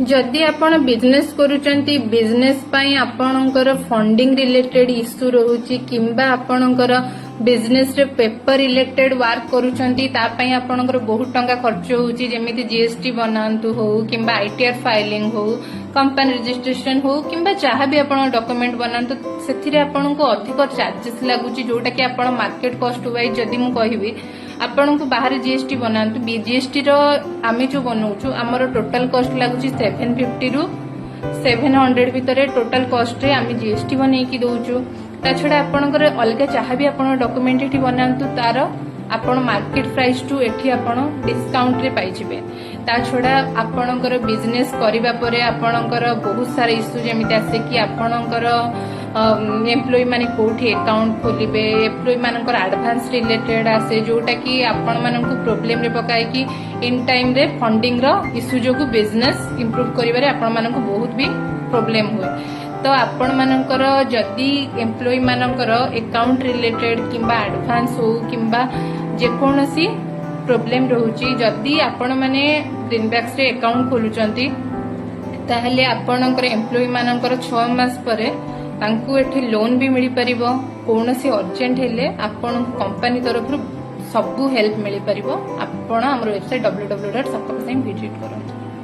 जदि आपण business करूचंती business पई आपणकर फंडिंग रिलेटेड इश्यू रहउची किंबा आपणकर बिजनेस रे पेपर रिलेटेड वर्क करूचंती ता पई आपणकर बहुत टंका खर्च होउची जेमिति जीएसटी बनांतु हो किंबा आईटीआर फाइलिंग हो कंपनी रजिस्ट्रेशन हो किंबा जहाँ भी आपण डॉक्यूमेंट बनांतु सेथिरे आपणको अधिक चार्जेस लागुची जोटा कि आपण मार्केट कॉस्ट वाइज जदि मु कहिबी आपण को बाहर जीएसटी बनातु जीएसटी रो आमे जो बनाउछु हमर टोटल कॉस्ट लागुची 750 रु 700 भितरे टोटल कॉस्ट रे आमे जीएसटी बनै कि दोउछु ता छडा आपणकर अलग जहाँ भी आपण डॉक्यूमेंट एठी बनातु तार आपण मार्केट प्राइस टू एठी आपण डिस्काउंट रे पाइ जिवे ता छडा आपणकर बिजनेस करिबा परे आपणकर बहुत सारा इश्यू जेमिति आसे कि आपणकर एम्प्लॉय माने कोठी अकाउंट खोलिबे एम्प्लॉय मानकर एडवांस रिलेटेड आसे जोटा कि आपण मानकु प्रॉब्लम रे पकाय कि इन टाइम रे फंडिंग रो इश्यू जोगु बिजनेस इंप्रूव करिबारे आपण मानकु बहुत भी प्रॉब्लम हुए तो आपण मानकर जदि एम्प्लॉय मानकर अकाउंट रिलेटेड किंबा एडवांस हो किंबा जेकोनसी प्रॉब्लम रहउची जदि आपण माने ग्रीनबैक्स रे अकाउंट खोलुचंती ताहले आपणकर एम्प्लॉय मानकर 6 मास परे तांकु एठी लोन भी मिली परिबो कोनोसी अर्जेंट हेले आपण कंपनी तरफ सबु हेल्प मिली परिबो आपण हमर वेबसाइट www.sapkapasign विजिट करंतु।